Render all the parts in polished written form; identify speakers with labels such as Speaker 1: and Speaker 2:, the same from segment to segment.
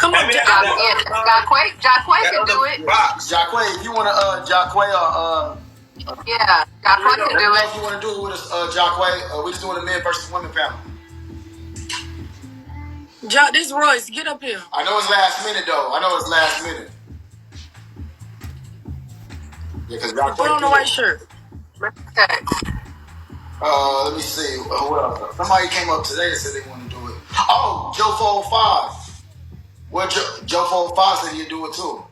Speaker 1: Come on,
Speaker 2: Jacquay can do it.
Speaker 3: Jacquay, if you want to, Jacquay or
Speaker 2: yeah, Jacquay can do it.
Speaker 3: If you want to do it with us, Jacquay, we're just doing a men versus women panel.
Speaker 1: This Royce, get up here.
Speaker 3: I know it's last minute though. Yeah, because
Speaker 1: put on the white shirt.
Speaker 2: Okay.
Speaker 3: Let me see. Who else? Somebody came up today and said they want to do it. Oh, Joe 405. Well, Joe 405 said he'd do it too.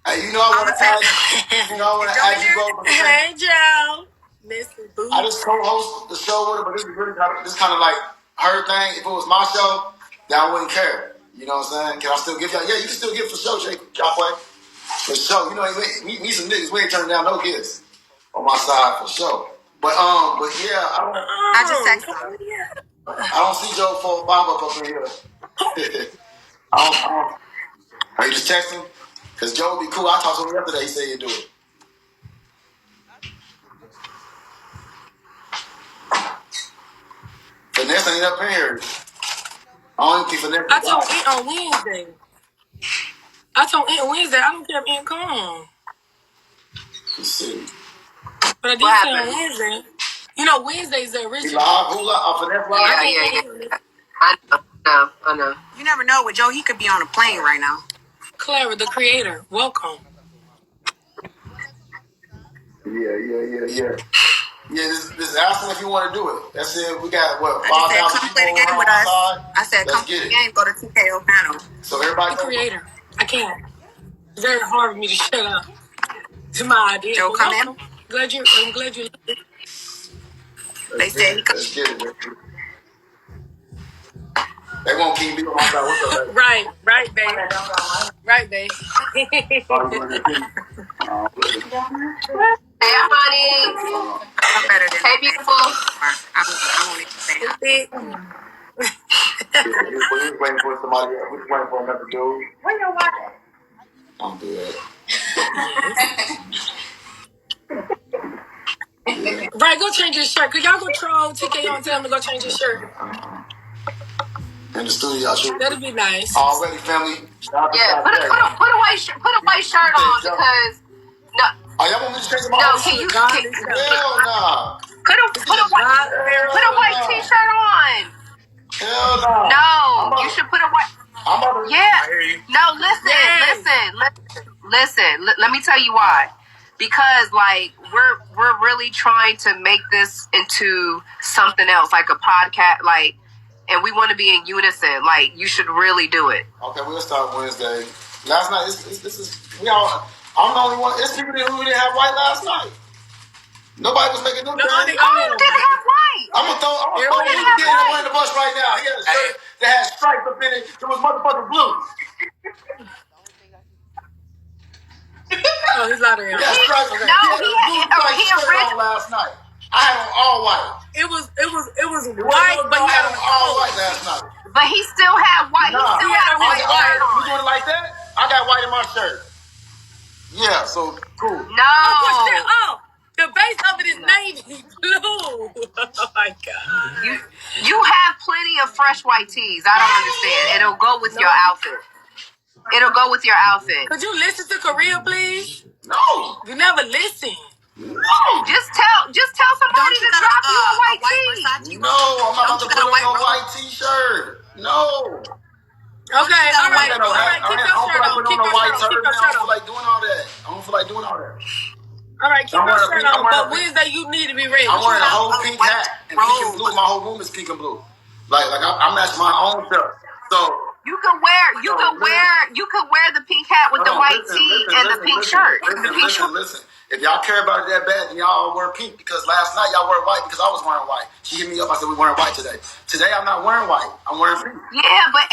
Speaker 3: Hey, I want to add you, bro.
Speaker 1: Hey, Joe. Mr. Boo.
Speaker 3: I just co-host the show with her, but this is really kind of like her thing. If it was my show, then I wouldn't care. You know what I'm saying? Can I still give y'all? Yeah, you can still give for sure, Jacquay. For sure. Me some niggas, we ain't turning down no gifts on my side for sure. But yeah,
Speaker 2: I just texted him.
Speaker 3: I don't see Joe 405 up in here. Are you just texting? Because Joe would be cool. I talked to him yesterday. He said he'd do it. Finesse ain't up in here. I don't think Finesse.
Speaker 1: I told Aunt on Wednesday. I don't care if Aunt come.
Speaker 3: Let's see.
Speaker 1: But I did say on Wednesday. Wednesday's the original.
Speaker 3: Who live? Finesse live?
Speaker 2: Yeah. I know.
Speaker 4: You never know with Joe. He could be on a plane right now.
Speaker 1: Clara, the creator. Welcome.
Speaker 3: Yeah. Yeah, this is asking if you want to do it. That's it. We got, 5,000
Speaker 4: come play the game with us. I said, come play the game, go to TKO panel.
Speaker 3: So everybody...
Speaker 1: The creator. I can't. It's very hard for me to shut up. It's my idea.
Speaker 4: Joe, come in.
Speaker 1: I'm glad you
Speaker 4: They said...
Speaker 3: Let's get it. They won't keep me on my side. What's up, baby?
Speaker 1: Right, babe. Right, babe.
Speaker 2: Hey, honey.
Speaker 4: I'm better than
Speaker 2: hey, beautiful.
Speaker 4: I won't even say
Speaker 3: We're waiting for somebody else. We're waiting for another dude.
Speaker 4: Where your wife?
Speaker 3: Don't do that.
Speaker 1: Right, go change your shirt. Could y'all go troll TK on tell him to go change his shirt?
Speaker 3: In the studio,
Speaker 1: that'd be nice.
Speaker 3: Already, family.
Speaker 2: Yeah, put a white shirt on because no.
Speaker 3: Oh, y'all want me to change my
Speaker 2: No, can you?
Speaker 3: Hell nah.
Speaker 2: Put a white t-shirt on.
Speaker 3: Hell nah.
Speaker 2: No, you should put a white. Yeah. No, listen. Let me tell you why. Because we're really trying to make this into something else, like a podcast, and we want to be in unison. You should really do it.
Speaker 3: Okay, we'll start Wednesday. Last night, I'm the only one. It's people who didn't have white last night. Nobody was making no
Speaker 2: didn't have white?
Speaker 3: I'm gonna throw one in the bus right now. He had a shirt that had stripes up in it. It was motherfucking blue.
Speaker 1: Oh, he's out of here.
Speaker 3: He had stripes.
Speaker 2: No, he
Speaker 3: on last night. I had on all white.
Speaker 1: It was white, but he had on
Speaker 3: all white last night.
Speaker 2: But he still had white. He still had a white shirt on.
Speaker 3: You doing it like that? I got white in my shirt. Yeah, so cool.
Speaker 1: No. The base of it is navy blue. Oh my God.
Speaker 2: You have plenty of fresh white tees. I don't understand. It'll go with your outfit.
Speaker 1: Could you listen to Korea, please?
Speaker 3: No.
Speaker 1: You never listen.
Speaker 3: No.
Speaker 2: Just tell somebody to drop you a white tee.
Speaker 3: No, I'm not about to put on a white t-shirt. No.
Speaker 1: Okay, all right.
Speaker 3: Keep your shirt on. I don't feel like doing all that.
Speaker 1: All right, keep your shirt on. But Wednesday, you need to be ready.
Speaker 3: I'm wearing a whole pink hat and pink and blue. My whole room is pink and blue. I match my own stuff. So
Speaker 2: you could wear the pink hat with the white tee and the pink shirt.
Speaker 3: Listen. If y'all care about it that bad, then y'all wear pink because last night y'all wore white because I was wearing white. She hit me up. I said, we're wearing white today. Today, I'm not wearing white. I'm wearing pink.
Speaker 2: Yeah, but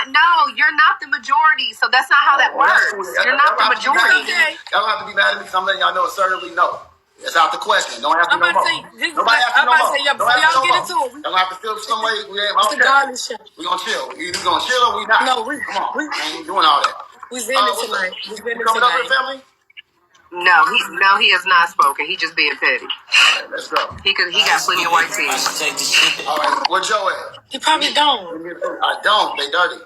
Speaker 2: no, you're not the majority, so that's not how that works. Cool. You're not the majority.
Speaker 3: Y'all don't have to be mad at me because I'm letting y'all know assertively no. It's out the question. Don't have to no more. Nobody has to no more.
Speaker 1: Y'all get into it.
Speaker 3: Y'all have to feel some way. We're going to chill. Either going to chill or we not.
Speaker 1: No,
Speaker 3: come on. I ain't doing all that.
Speaker 1: We zen it tonight.
Speaker 3: We coming up with family?
Speaker 2: No, he has not spoken. He just being petty.
Speaker 3: All right, let's go.
Speaker 2: He got plenty of white teeth.
Speaker 3: All right, where Joe at?
Speaker 1: He probably don't.
Speaker 3: I don't. They dirty.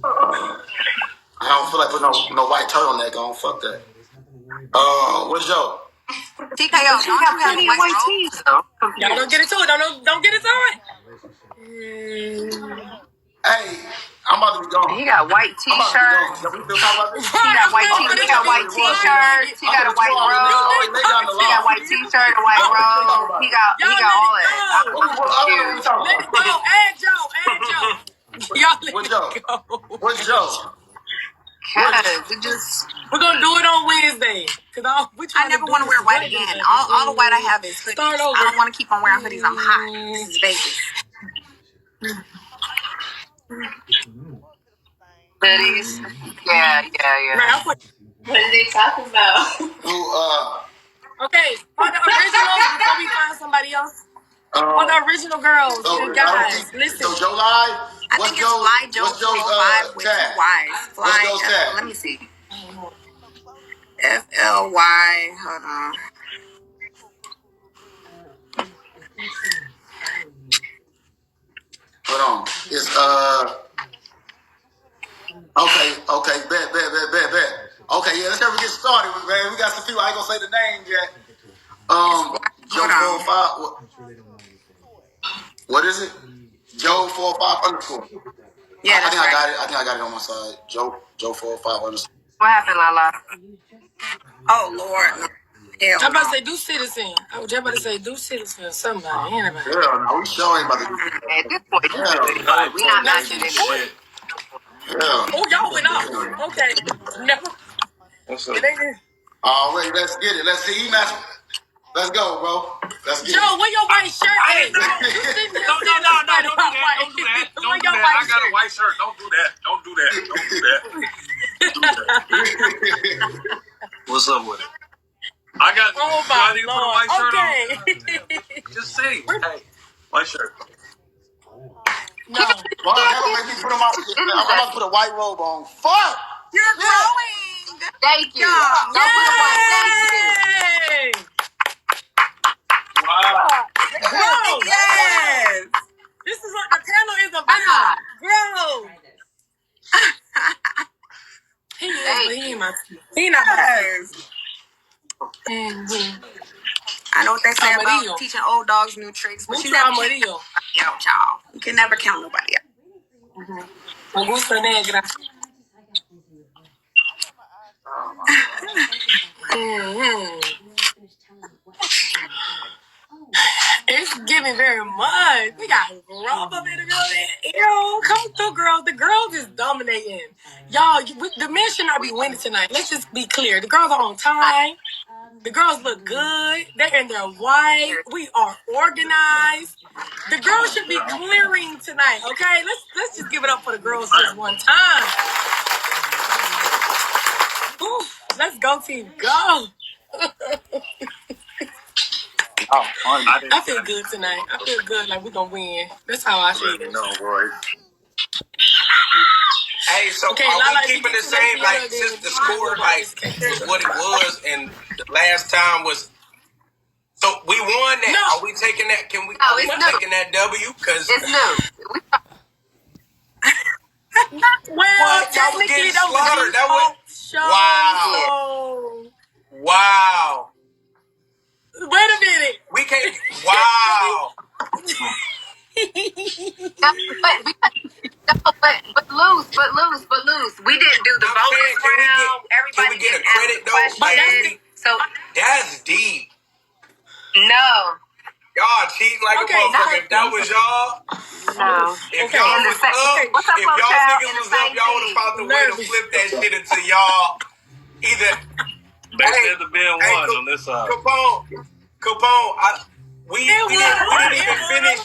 Speaker 3: I don't feel like putting no white turtleneck on. Fuck that. Where's Joe?
Speaker 4: TKO, don't you have plenty of white teeth?
Speaker 1: Y'all don't get into it. Don't get into it.
Speaker 3: Hey, I'm about to be gone.
Speaker 2: He got white t-shirts.
Speaker 3: Can we still talk about this?
Speaker 2: He got white t-shirts. He got white t-shirts. He got a white robe. He got white t-shirt, a white robe. He got all that.
Speaker 1: Let it go. Add Joe. Y'all let it go.
Speaker 3: Where's Joe?
Speaker 1: We're gonna do it on Wednesday.
Speaker 4: I never want to wear white again. All the white I have is hoodies. I don't want to keep on wearing hoodies. I'm hot. This is Vegas.
Speaker 2: Hoodies. Yeah.
Speaker 1: Right,
Speaker 5: what are they talking about?
Speaker 1: Okay, for the originals, before we find somebody else. For the original girls and guys, listen.
Speaker 3: So Joe live?
Speaker 4: I think it's Fly Joe 45 with 2 Y's. Fly, let me see. FLY, hold on.
Speaker 3: Hold on. It's okay, bet. Okay, yeah, let's never get started, man. We got some people. I ain't gonna say the name yet. Joe 45. What is it? Joe 45 _.
Speaker 4: Yeah,
Speaker 3: I think I got it on my side. Joe 45 _.
Speaker 2: What happened, Lala?
Speaker 4: Oh Lord. Hell
Speaker 1: I'm about to say do citizen. I was just about to say do citizen. Somebody, anybody.
Speaker 3: Yeah, no, we sure ain't about to do
Speaker 2: At this point, we not matching this shit.
Speaker 3: Yeah.
Speaker 1: Oh, y'all went off. Okay. No.
Speaker 3: What's up? Wait, let's get it. Let's see. Let's go, bro. Let's get
Speaker 1: Joe, where your white shirt at?
Speaker 6: No, don't do that. I got a white shirt. Don't do that. What's up with it? I got.
Speaker 1: Oh my
Speaker 6: do I need to put a white shirt
Speaker 1: on?
Speaker 6: Just say, hey, white shirt.
Speaker 1: No.
Speaker 3: Well, make me put I'm about to put a white robe on. Fuck!
Speaker 4: You're growing.
Speaker 2: Thank you.
Speaker 1: Yay!
Speaker 6: Wow.
Speaker 1: Grow.
Speaker 4: Yes.
Speaker 1: This is what the panel is about. Grow. He is, but he ain't my team. He not my team.
Speaker 4: I know what they say about teaching old dogs new tricks, but you never count out, y'all. You can never count nobody out.
Speaker 1: Me gusta negra. It's giving very much. We got Rob up in the building. Yo, come through, girls. The girls is dominating. Y'all, the men should not be winning tonight. Let's just be clear. The girls are on time. The girls look good. They're in their white. We are organized. The girls should be clearing tonight, okay? Let's just give it up for the girls just one time. Ooh, let's go, team. Go. I feel good tonight. I feel good like we're going to win. That's how I feel.
Speaker 6: No, Roy.
Speaker 7: Hey, so
Speaker 1: okay,
Speaker 7: are
Speaker 1: Lala,
Speaker 7: we keeping the same, like, since the score, like, was what it was, and the last time was, so we won that. No. Are we taking that, are we taking that W? Because
Speaker 2: it's new.
Speaker 1: Well,
Speaker 7: y'all was getting slaughtered. That was, wow.
Speaker 1: Wait a minute.
Speaker 7: We can't, wow.
Speaker 2: But lose. We didn't do the bonus round.
Speaker 7: Can we get a credit though?
Speaker 2: Like, so
Speaker 7: that's deep.
Speaker 2: No.
Speaker 7: Y'all cheat like a motherfucker. If that was y'all,
Speaker 2: no.
Speaker 7: If y'all was up, if y'all niggas was up, y'all would have found the way to flip that shit into y'all. Either
Speaker 6: they said the Ben won on this side.
Speaker 7: Capone. We didn't even finish.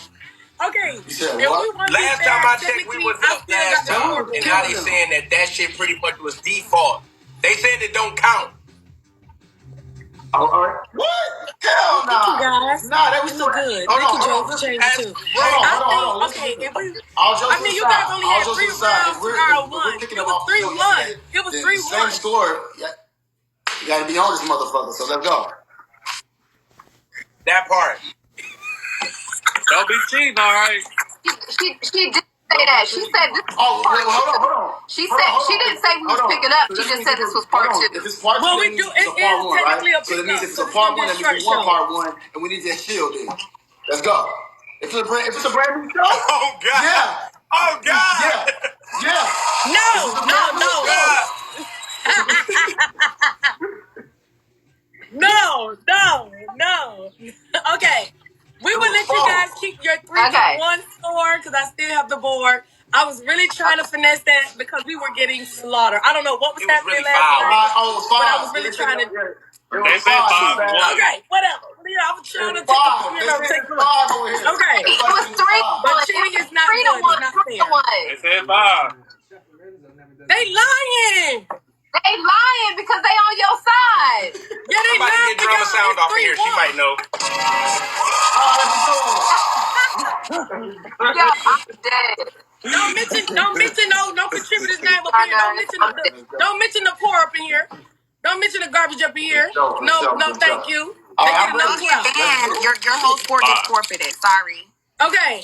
Speaker 1: Okay.
Speaker 7: Last time I checked, we was up last time, and now they saying that shit pretty much was default. They said it don't count.
Speaker 3: All right. What? Hell no.
Speaker 1: Guys.
Speaker 3: Nah, that was
Speaker 1: look good. Thank you, Joe, for changing too.
Speaker 3: Hold on.
Speaker 1: Okay, if we,
Speaker 3: I
Speaker 1: mean, you guys only had 3 rounds to our 1. It was 3-1. It was 3-1.
Speaker 3: Same score. Yeah. You gotta be on this motherfucker, so let's go.
Speaker 7: That part.
Speaker 6: Don't be cheating, all right?
Speaker 2: She did say that. She said this.
Speaker 3: Oh, wait, hold on.
Speaker 2: She didn't say we was picking up. She just said this was part 2.
Speaker 3: If it's part 2,
Speaker 1: Well,
Speaker 3: then
Speaker 1: we do.
Speaker 3: it's a part 1, right?
Speaker 1: Technically a
Speaker 3: So that means if it's
Speaker 1: pickup,
Speaker 3: a
Speaker 1: so
Speaker 3: part 1,
Speaker 1: it's
Speaker 3: that
Speaker 1: gonna
Speaker 3: means
Speaker 1: be
Speaker 3: we
Speaker 1: a
Speaker 3: want
Speaker 1: short
Speaker 3: part 1, and we need that shield in. Let's go. If it's a brand new show,
Speaker 7: Oh God.
Speaker 3: yeah.
Speaker 7: Oh God.
Speaker 3: Yeah.
Speaker 1: No. Okay. We will let you guys keep your 3-1 score because I still have the board. I was really trying to finesse that because we were getting slaughtered. I don't know what was happening
Speaker 7: really
Speaker 1: last night,
Speaker 3: Oh,
Speaker 1: but I was really trying to.
Speaker 6: They said 5-1.
Speaker 1: Okay, whatever. I was trying to take a Okay.
Speaker 2: It was 3-1.
Speaker 1: But cheating is not good. It's not fair.
Speaker 6: They said 5.
Speaker 1: They lying.
Speaker 2: They lying because they on your side.
Speaker 1: Yeah, they
Speaker 7: Somebody
Speaker 1: lying.
Speaker 7: get drama sound off in here. She might know.
Speaker 2: Yo, I'm dead.
Speaker 1: Don't mention no contributor's name up here. Don't mention the poor up in here. Don't mention the garbage up in here. No, thank you. They get enough clout.
Speaker 4: And your whole sport gets forfeited. Sorry.
Speaker 1: Okay.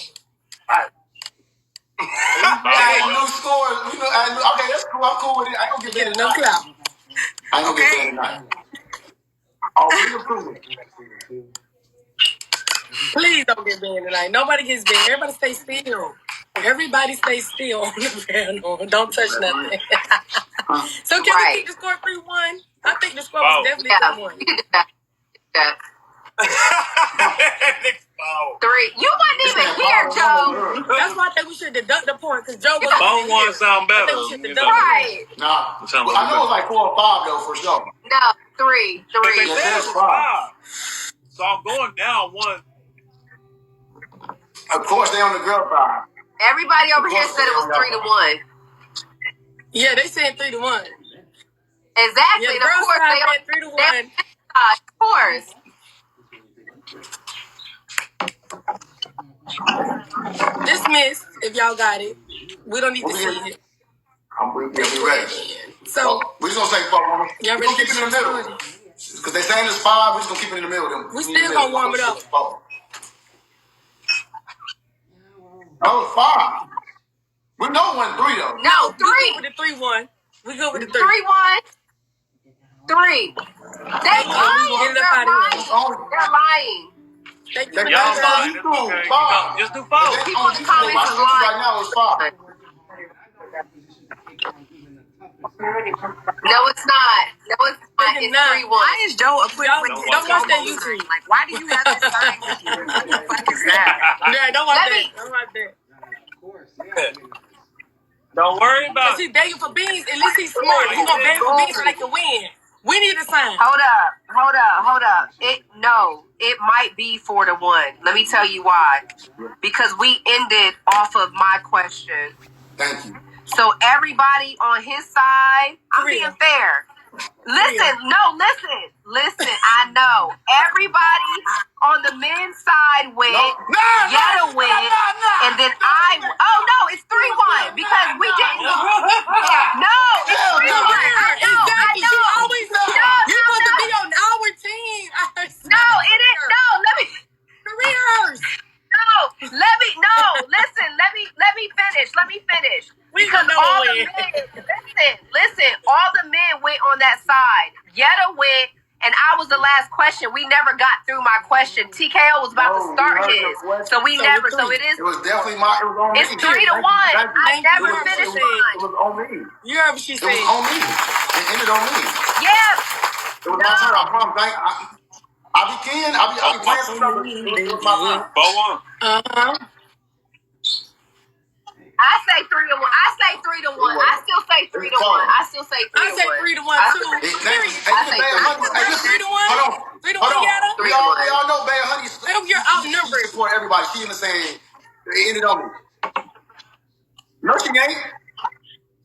Speaker 3: New scores. Okay, that's cool. I'm cool with it. I ain't gonna get
Speaker 1: enough clout.
Speaker 3: I ain't gonna get that tonight. Oh, we approve it.
Speaker 1: Please don't get banned tonight. Nobody gets banned. Everybody stay still. Everybody stay still on the panel. Don't touch nothing. So can we keep the score 3-1? I think the score was definitely 3-1.
Speaker 2: Yeah. 3. You wasn't even here, Joe.
Speaker 1: That's why I think we should deduct the point because Joe was
Speaker 6: 4-1 sound better.
Speaker 2: Right.
Speaker 3: Nah. I know it was like 4 or 5 though, for sure.
Speaker 2: No, 3.
Speaker 6: They said it was 5. So I'm going down 1.
Speaker 3: Of course, they on the girl side.
Speaker 2: Everybody over here said it was 3-1.
Speaker 1: Yeah, they said 3-1.
Speaker 2: Exactly.
Speaker 1: Yeah,
Speaker 2: and of course, they
Speaker 1: said 3-1.
Speaker 2: Of course.
Speaker 1: Dismissed if y'all got it. We don't need to see it.
Speaker 3: We'll be ready.
Speaker 1: So
Speaker 3: we're just gonna say 4.
Speaker 1: Y'all
Speaker 3: we're
Speaker 1: ready
Speaker 3: gonna keep it in the middle. Because they saying it's 5, we're just gonna keep it in the middle.
Speaker 1: We still gonna warm it up.
Speaker 3: No, it's 5. We know 1-3 though.
Speaker 2: No, 3.
Speaker 1: We go with the 3-1. We go with the 3.
Speaker 2: 3-1. 3. They lying. They're lying.
Speaker 6: Y'all lying. Okay. Just do 4.
Speaker 2: People in the comments is lying.
Speaker 3: Right now it's 5.
Speaker 2: No, it's not. It's 3-1.
Speaker 4: Why is Joe a quick
Speaker 1: Don't watch that YouTube.
Speaker 4: Like, why do you have that sign with you? What the fuck is that?
Speaker 1: Yeah, don't watch that.
Speaker 6: Don't worry about it.
Speaker 1: He's begging for beans. At least he's smart. He's gonna beg for beans so they can win. We need a sign.
Speaker 2: Hold up. It might be 4-1. Let me tell you why. Because we ended off of my question.
Speaker 3: Thank you.
Speaker 2: So everybody on his side, I'm being fair. Listen. I know. Everybody on the men's side went. Yetta went. And then it's 3-1 because we didn't. No, it's 3-1.
Speaker 1: Exactly. She always you're supposed to be on our team.
Speaker 2: No, it is. No, let me.
Speaker 1: Careers.
Speaker 2: Let me finish. Because all the men, listen, all the men went on that side. Yetta went, and I was the last question. We never got through my question. TKO was about to start his. So it is.
Speaker 3: It was definitely my. It was on me.
Speaker 2: It's 3-1. I never finished mine.
Speaker 3: It was on me.
Speaker 1: You heard what she said.
Speaker 3: It was on me. It ended on me.
Speaker 2: Yes.
Speaker 3: It was my turn. I promise. I be playing some stuff. It was my turn.
Speaker 6: 4-1.
Speaker 2: I say 3-1. I still say 3-1. I still say 3-1.
Speaker 1: I say 3-1 too.
Speaker 3: I say 3-1.
Speaker 1: 3-1, Yetta.
Speaker 3: We all know Bad Honey.
Speaker 1: You're outnumbered.
Speaker 3: For everybody. She in the same. It ended on me. No, she ain't.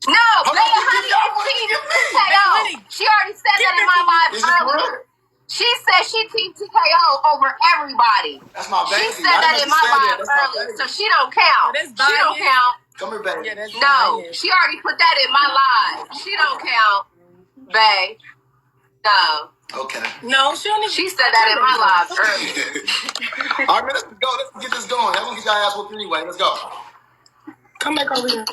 Speaker 2: No, Bad Honey is Team TKO. She already said that in my live earlier. She said she Team TKO over everybody.
Speaker 3: That's my baby.
Speaker 2: She said that in my live earlier, so she don't count. She don't count.
Speaker 3: Come here, baby.
Speaker 1: Yeah,
Speaker 2: no, she already put that in my live. She don't count, babe. No.
Speaker 3: Okay.
Speaker 1: No, she don't even.
Speaker 2: She said that in my live earlier.
Speaker 3: All right, man, let's go. Let's get this going. I'm gonna get y'all ass whooped anyway. Let's go.
Speaker 1: Come back over here.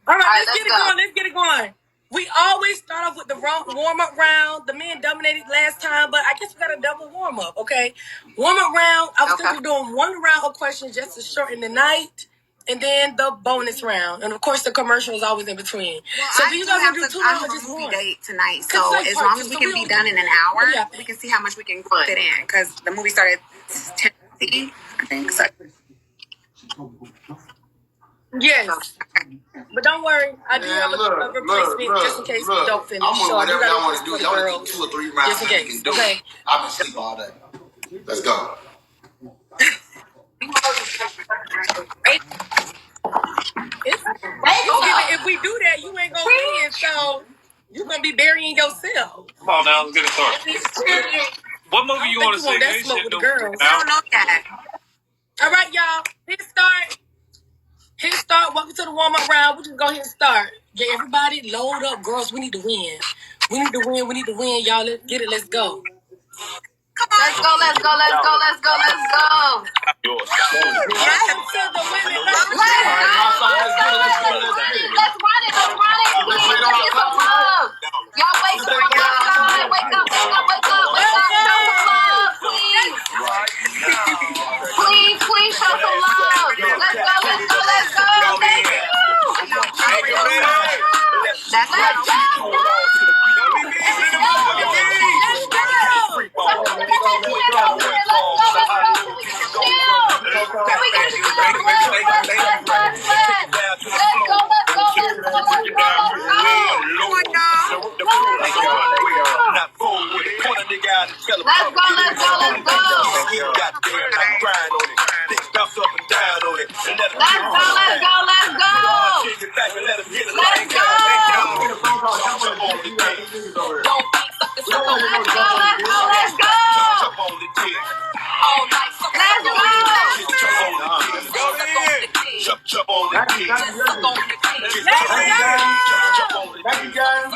Speaker 1: All right, let's get it going. Let's get it going. We always start off with the warm-up round. The men dominated last time, but I guess we got a double warm-up, okay? Warm-up round, I was thinking of doing one round of questions just to shorten the night, and then the bonus round. And, of course, the commercial is always in between.
Speaker 4: Well,
Speaker 1: so do you guys want to do 2 rounds or
Speaker 4: I have
Speaker 1: just
Speaker 4: a movie
Speaker 1: one?
Speaker 4: date tonight, so as long as we can be done in an hour, we can see how much we can fit in, because the movie started at 10:50, I think. So.
Speaker 1: Yes. But don't worry, I do have a replacement just in case we don't finish. So I do got a replacement for the girls.
Speaker 3: 2 or 3 rounds.
Speaker 1: Just in case. Okay.
Speaker 3: I've been asleep all day. Let's go.
Speaker 1: If we do that, you ain't gonna win. So you're gonna be burying yourself.
Speaker 6: Come on now, let's get it started. What movie you want to see?
Speaker 1: That smoke with the girls.
Speaker 4: I don't know yet.
Speaker 1: All right, y'all. Hit start. Hit start. Welcome to the warm-up round. We're just go ahead and start. Get everybody load up, girls. We need to win. We need to win. We need to win, y'all. Let's get it. Let's go.
Speaker 2: Let's go.
Speaker 1: Welcome to the women.
Speaker 2: Let's run it. Please, give me some love. Y'all wake up. Wake up. Show some love, please. Please show some love. Let's go. Thank you. Let's go.
Speaker 3: Thank you, guys.